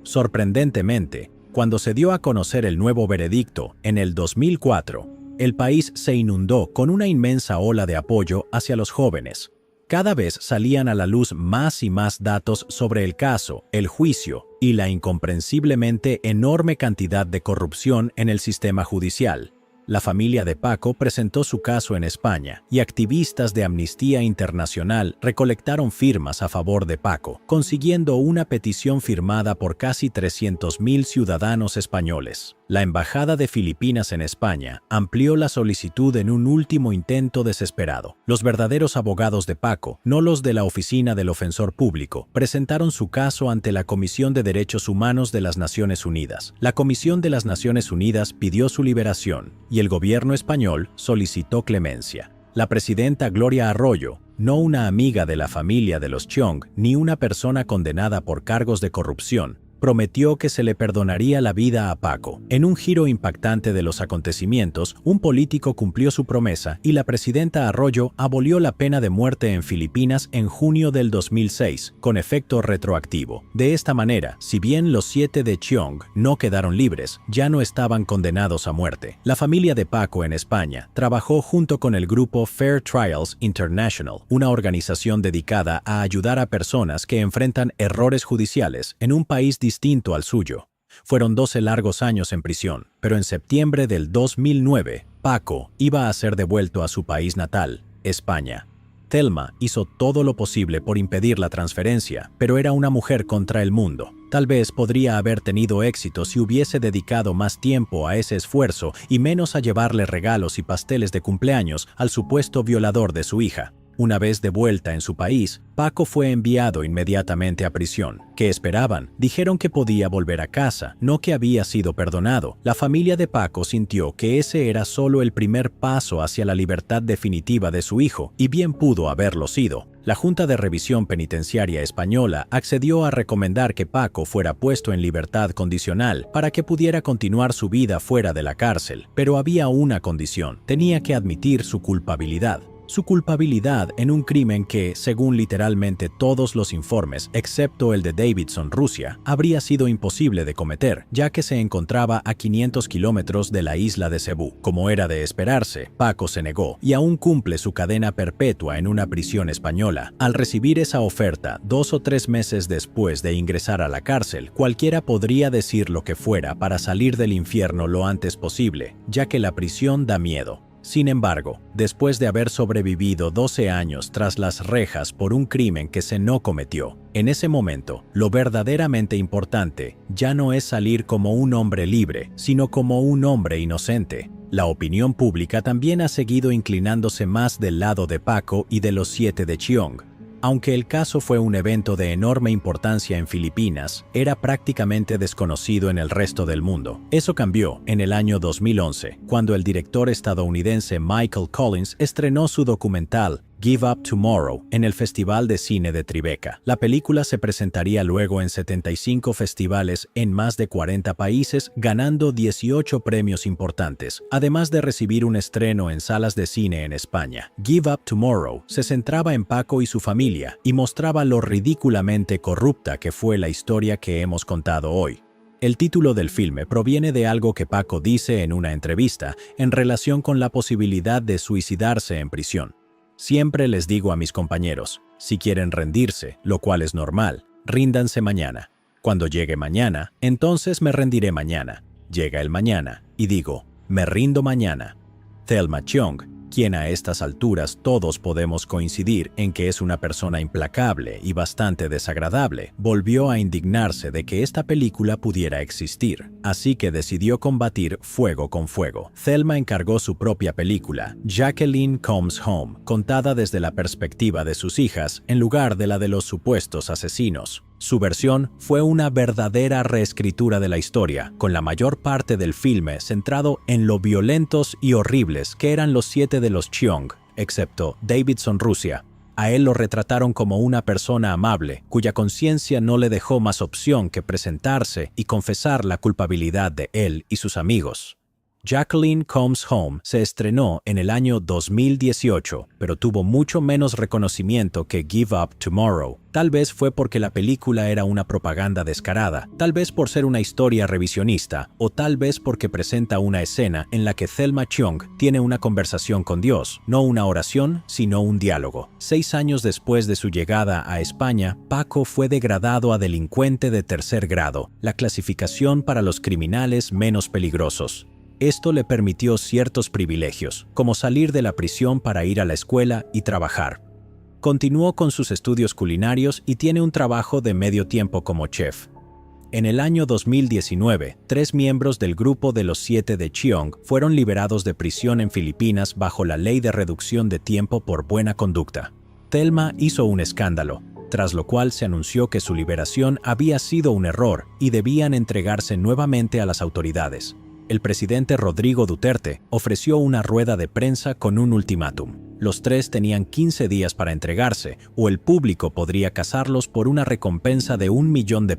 [SPEAKER 1] Sorprendentemente, cuando se dio a conocer el nuevo veredicto en el 2004, el país se inundó con una inmensa ola de apoyo hacia los jóvenes. Cada vez salían a la luz más y más datos sobre el caso, el juicio y la incomprensiblemente enorme cantidad de corrupción en el sistema judicial. La familia de Paco presentó su caso en España y activistas de Amnistía Internacional recolectaron firmas a favor de Paco, consiguiendo una petición firmada por casi 300.000 ciudadanos españoles. La Embajada de Filipinas en España amplió la solicitud en un último intento desesperado. Los verdaderos abogados de Paco, no los de la Oficina del Ofensor Público, presentaron su caso ante la Comisión de Derechos Humanos de las Naciones Unidas. La Comisión de las Naciones Unidas pidió su liberación y el gobierno español solicitó clemencia. La presidenta Gloria Arroyo, no una amiga de la familia de los Chiong ni una persona condenada por cargos de corrupción, prometió que se le perdonaría la vida a Paco. En un giro impactante de los acontecimientos, un político cumplió su promesa y la presidenta Arroyo abolió la pena de muerte en Filipinas en junio del 2006, con efecto retroactivo. De esta manera, si bien los 7 de Chiong no quedaron libres, ya no estaban condenados a muerte. La familia de Paco en España trabajó junto con el grupo Fair Trials International, una organización dedicada a ayudar a personas que enfrentan errores judiciales en un país distinto al suyo. Fueron 12 largos años en prisión, pero en septiembre del 2009, Paco iba a ser devuelto a su país natal, España. Thelma hizo todo lo posible por impedir la transferencia, pero era una mujer contra el mundo. Tal vez podría haber tenido éxito si hubiese dedicado más tiempo a ese esfuerzo y menos a llevarle regalos y pasteles de cumpleaños al supuesto violador de su hija. Una vez de vuelta en su país, Paco fue enviado inmediatamente a prisión. ¿Qué esperaban? Dijeron que podía volver a casa, no que había sido perdonado. La familia de Paco sintió que ese era solo el primer paso hacia la libertad definitiva de su hijo, y bien pudo haberlo sido. La Junta de Revisión Penitenciaria Española accedió a recomendar que Paco fuera puesto en libertad condicional para que pudiera continuar su vida fuera de la cárcel, pero había una condición: tenía que admitir su culpabilidad. Su culpabilidad en un crimen que, según literalmente todos los informes, excepto el de Davidson, Rusia, habría sido imposible de cometer, ya que se encontraba a 500 kilómetros de la isla de Cebú. Como era de esperarse, Paco se negó y aún cumple su cadena perpetua en una prisión española. Al recibir esa oferta 2 o 3 meses después de ingresar a la cárcel, cualquiera podría decir lo que fuera para salir del infierno lo antes posible, ya que la prisión da miedo. Sin embargo, después de haber sobrevivido 12 años tras las rejas por un crimen que se no cometió, en ese momento, lo verdaderamente importante ya no es salir como un hombre libre, sino como un hombre inocente. La opinión pública también ha seguido inclinándose más del lado de Paco y de los 7 de Chiong. Aunque el caso fue un evento de enorme importancia en Filipinas, era prácticamente desconocido en el resto del mundo. Eso cambió en el año 2011, cuando el director estadounidense Michael Collins estrenó su documental Give Up Tomorrow en el Festival de Cine de Tribeca. La película se presentaría luego en 75 festivales en más de 40 países, ganando 18 premios importantes, además de recibir un estreno en salas de cine en España. Give Up Tomorrow se centraba en Paco y su familia y mostraba lo ridículamente corrupta que fue la historia que hemos contado hoy. El título del filme proviene de algo que Paco dice en una entrevista en relación con la posibilidad de suicidarse en prisión. Siempre les digo a mis compañeros, si quieren rendirse, lo cual es normal, ríndanse mañana. Cuando llegue mañana, entonces me rendiré mañana. Llega el mañana y digo, me rindo mañana. Thelma Chiong, quien a estas alturas todos podemos coincidir en que es una persona implacable y bastante desagradable, volvió a indignarse de que esta película pudiera existir, así que decidió combatir fuego con fuego. Thelma encargó su propia película, Jacqueline Comes Home, contada desde la perspectiva de sus hijas en lugar de la de los supuestos asesinos. Su versión fue una verdadera reescritura de la historia, con la mayor parte del filme centrado en lo violentos y horribles que eran los 7 de los Cheong, excepto Davidson Rusia. A él lo retrataron como una persona amable, cuya conciencia no le dejó más opción que presentarse y confesar la culpabilidad de él y sus amigos. Jacqueline Comes Home se estrenó en el año 2018, pero tuvo mucho menos reconocimiento que Give Up Tomorrow. Tal vez fue porque la película era una propaganda descarada, tal vez por ser una historia revisionista, o tal vez porque presenta una escena en la que Thelma Cheong tiene una conversación con Dios, no una oración, sino un diálogo. 6 años después de su llegada a España, Paco fue degradado a delincuente de 3er grado, la clasificación para los criminales menos peligrosos. Esto le permitió ciertos privilegios, como salir de la prisión para ir a la escuela y trabajar. Continuó con sus estudios culinarios y tiene un trabajo de medio tiempo como chef. En el año 2019, 3 miembros del grupo de los 7 de Cheong fueron liberados de prisión en Filipinas bajo la ley de reducción de tiempo por buena conducta. Thelma hizo un escándalo, tras lo cual se anunció que su liberación había sido un error y debían entregarse nuevamente a las autoridades. El presidente Rodrigo Duterte ofreció una rueda de prensa con un ultimátum. Los 3 tenían 15 días para entregarse, o el público podría casarlos por una recompensa de $1 millón,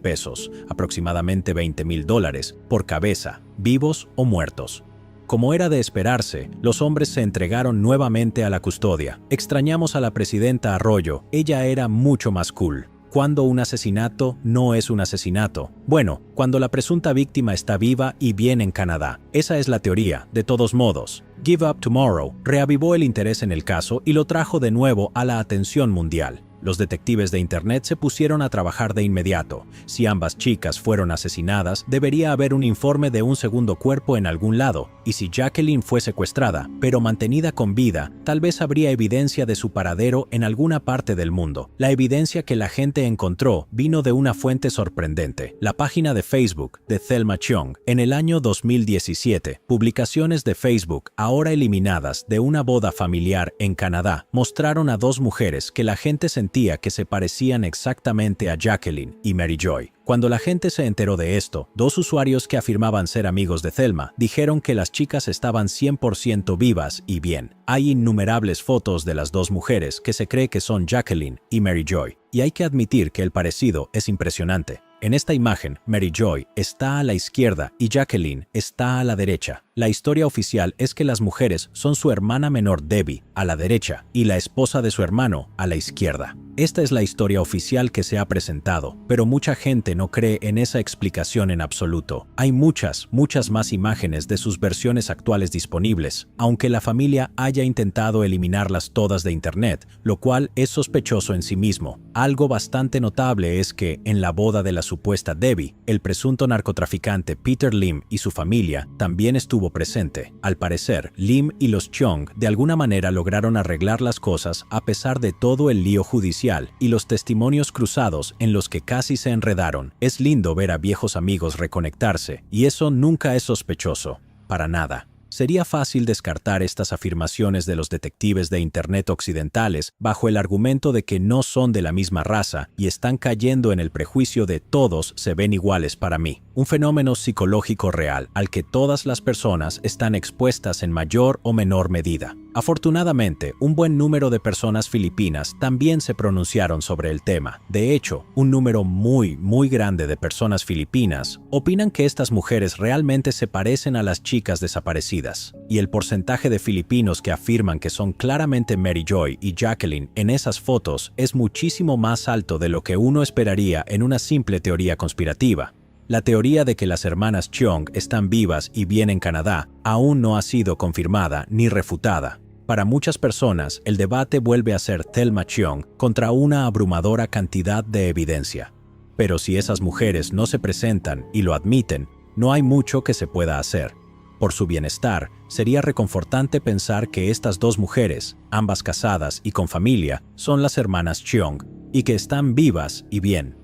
[SPEAKER 1] aproximadamente $20,000, por cabeza, vivos o muertos. Como era de esperarse, los hombres se entregaron nuevamente a la custodia. Extrañamos a la presidenta Arroyo, ella era mucho más cool. ¿Cuándo un asesinato no es un asesinato? Bueno, cuando la presunta víctima está viva y bien en Canadá. Esa es la teoría, de todos modos. Give Up Tomorrow reavivó el interés en el caso y lo trajo de nuevo a la atención mundial. Los detectives de Internet se pusieron a trabajar de inmediato. Si ambas chicas fueron asesinadas, debería haber un informe de un segundo cuerpo en algún lado. Y si Jacqueline fue secuestrada, pero mantenida con vida, tal vez habría evidencia de su paradero en alguna parte del mundo. La evidencia que la gente encontró vino de una fuente sorprendente, la página de Facebook de Thelma Cheong. En el año 2017, publicaciones de Facebook, ahora eliminadas, de una boda familiar en Canadá, mostraron a 2 mujeres que la gente sentía que se parecían exactamente a Jacqueline y Mary Joy. Cuando la gente se enteró de esto, 2 usuarios que afirmaban ser amigos de Thelma dijeron que las chicas estaban 100% vivas y bien. Hay innumerables fotos de las 2 mujeres que se cree que son Jacqueline y Mary Joy, y hay que admitir que el parecido es impresionante. En esta imagen, Mary Joy está a la izquierda y Jacqueline está a la derecha. La historia oficial es que las mujeres son su hermana menor Debbie, a la derecha, y la esposa de su hermano, a la izquierda. Esta es la historia oficial que se ha presentado, pero mucha gente no cree en esa explicación en absoluto. Hay muchas más imágenes de sus versiones actuales disponibles, aunque la familia haya intentado eliminarlas todas de Internet, lo cual es sospechoso en sí mismo. Algo bastante notable es que, en la boda de la supuesta Debbie, el presunto narcotraficante Peter Lim y su familia también estuvo presente. Al parecer, Lim y los Cheong de alguna manera lograron arreglar las cosas a pesar de todo el lío judicial y los testimonios cruzados en los que casi se enredaron. Es lindo ver a viejos amigos reconectarse, y eso nunca es sospechoso. Para nada. Sería fácil descartar estas afirmaciones de los detectives de Internet occidentales bajo el argumento de que no son de la misma raza y están cayendo en el prejuicio de todos se ven iguales para mí. Un fenómeno psicológico real al que todas las personas están expuestas en mayor o menor medida. Afortunadamente, un buen número de personas filipinas también se pronunciaron sobre el tema. De hecho, un número muy grande de personas filipinas opinan que estas mujeres realmente se parecen a las chicas desaparecidas. Y el porcentaje de filipinos que afirman que son claramente Mary Joy y Jacqueline en esas fotos es muchísimo más alto de lo que uno esperaría en una simple teoría conspirativa. La teoría de que las hermanas Cheong están vivas y bien en Canadá aún no ha sido confirmada ni refutada. Para muchas personas, el debate vuelve a ser Thelma Cheong contra una abrumadora cantidad de evidencia. Pero si esas mujeres no se presentan y lo admiten, no hay mucho que se pueda hacer. Por su bienestar, sería reconfortante pensar que estas 2 mujeres, ambas casadas y con familia, son las hermanas Cheong y que están vivas y bien.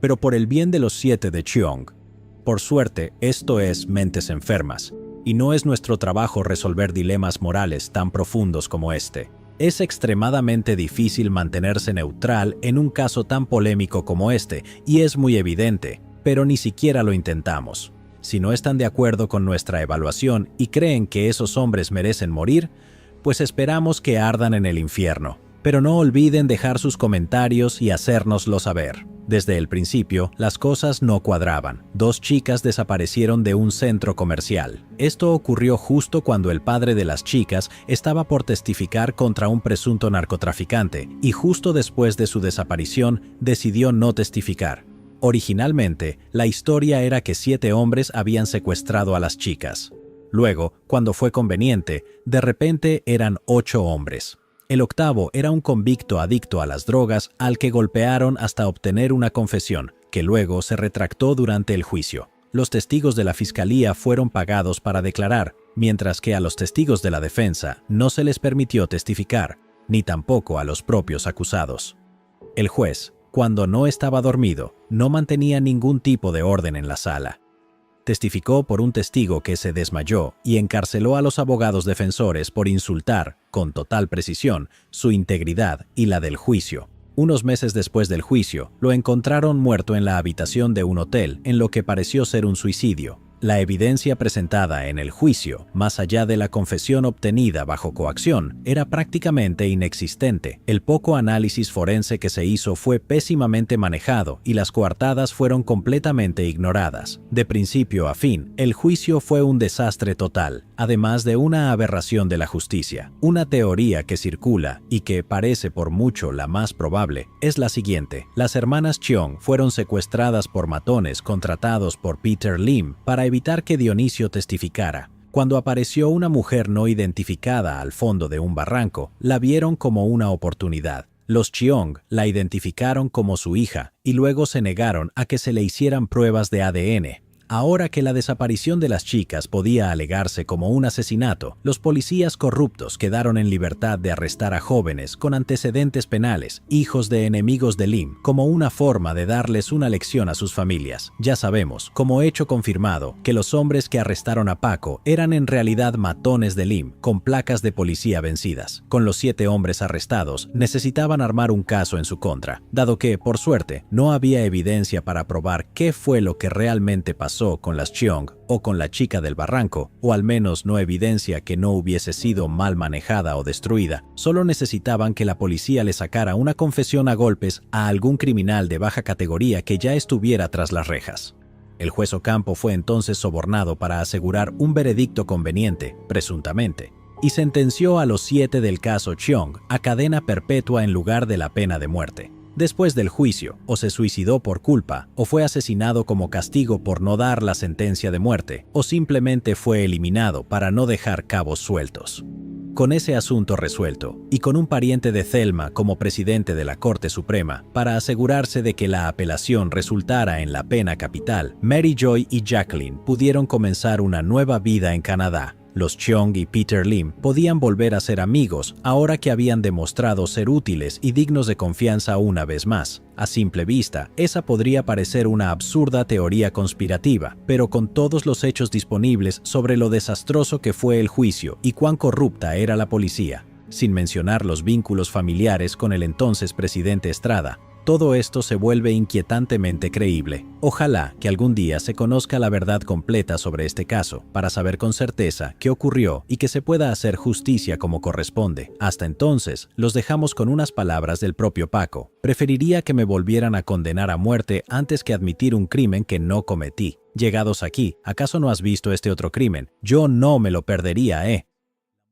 [SPEAKER 1] Pero por el bien de los 7 de Cheong. Por suerte, esto es mentes enfermas, y no es nuestro trabajo resolver dilemas morales tan profundos como este. Es extremadamente difícil mantenerse neutral en un caso tan polémico como este, y es muy evidente, pero ni siquiera lo intentamos. Si no están de acuerdo con nuestra evaluación y creen que esos hombres merecen morir, pues esperamos que ardan en el infierno. Pero no olviden dejar sus comentarios y hacérnoslo saber. Desde el principio, las cosas no cuadraban. 2 chicas desaparecieron de un centro comercial. Esto ocurrió justo cuando el padre de las chicas estaba por testificar contra un presunto narcotraficante, y justo después de su desaparición decidió no testificar. Originalmente, la historia era que 7 hombres habían secuestrado a las chicas. Luego, cuando fue conveniente, de repente eran 8 hombres. El octavo era un convicto adicto a las drogas al que golpearon hasta obtener una confesión, que luego se retractó durante el juicio. Los testigos de la fiscalía fueron pagados para declarar, mientras que a los testigos de la defensa no se les permitió testificar, ni tampoco a los propios acusados. El juez, cuando no estaba dormido, no mantenía ningún tipo de orden en la sala. Testificó por un testigo que se desmayó y encarceló a los abogados defensores por insultar, con total precisión, su integridad y la del juicio. Unos meses después del juicio, lo encontraron muerto en la habitación de un hotel en lo que pareció ser un suicidio. La evidencia presentada en el juicio, más allá de la confesión obtenida bajo coacción, era prácticamente inexistente. El poco análisis forense que se hizo fue pésimamente manejado y las coartadas fueron completamente ignoradas. De principio a fin, el juicio fue un desastre total, además de una aberración de la justicia. Una teoría que circula y que parece por mucho la más probable es la siguiente. Las hermanas Cheong fueron secuestradas por matones contratados por Peter Lim para evitar que Dionisio testificara. Cuando apareció una mujer no identificada al fondo de un barranco, la vieron como una oportunidad. Los Cheong la identificaron como su hija y luego se negaron a que se le hicieran pruebas de ADN. Ahora que la desaparición de las chicas podía alegarse como un asesinato, los policías corruptos quedaron en libertad de arrestar a jóvenes con antecedentes penales, hijos de enemigos de Lim, como una forma de darles una lección a sus familias. Ya sabemos, como hecho confirmado, que los hombres que arrestaron a Paco eran en realidad matones de Lim, con placas de policía vencidas. Con los 7 hombres arrestados, necesitaban armar un caso en su contra, dado que, por suerte, no había evidencia para probar qué fue lo que realmente pasó con las Cheong o con la chica del barranco, o al menos no evidencia que no hubiese sido mal manejada o destruida. Solo necesitaban que la policía le sacara una confesión a golpes a algún criminal de baja categoría que ya estuviera tras las rejas. El juez Ocampo fue entonces sobornado para asegurar un veredicto conveniente, presuntamente, y sentenció a los 7 del caso Cheong a cadena perpetua en lugar de la pena de muerte. Después del juicio, o se suicidó por culpa, o fue asesinado como castigo por no dar la sentencia de muerte, o simplemente fue eliminado para no dejar cabos sueltos. Con ese asunto resuelto, y con un pariente de Thelma como presidente de la Corte Suprema, para asegurarse de que la apelación resultara en la pena capital, Mary Joy y Jacqueline pudieron comenzar una nueva vida en Canadá. Los Cheong y Peter Lim podían volver a ser amigos ahora que habían demostrado ser útiles y dignos de confianza una vez más. A simple vista, esa podría parecer una absurda teoría conspirativa, pero con todos los hechos disponibles sobre lo desastroso que fue el juicio y cuán corrupta era la policía, sin mencionar los vínculos familiares con el entonces presidente Estrada, todo esto se vuelve inquietantemente creíble. Ojalá que algún día se conozca la verdad completa sobre este caso, para saber con certeza qué ocurrió y que se pueda hacer justicia como corresponde. Hasta entonces, los dejamos con unas palabras del propio Paco. Preferiría que me volvieran a condenar a muerte antes que admitir un crimen que no cometí. Llegados aquí, ¿acaso no has visto este otro crimen? Yo no me lo perdería,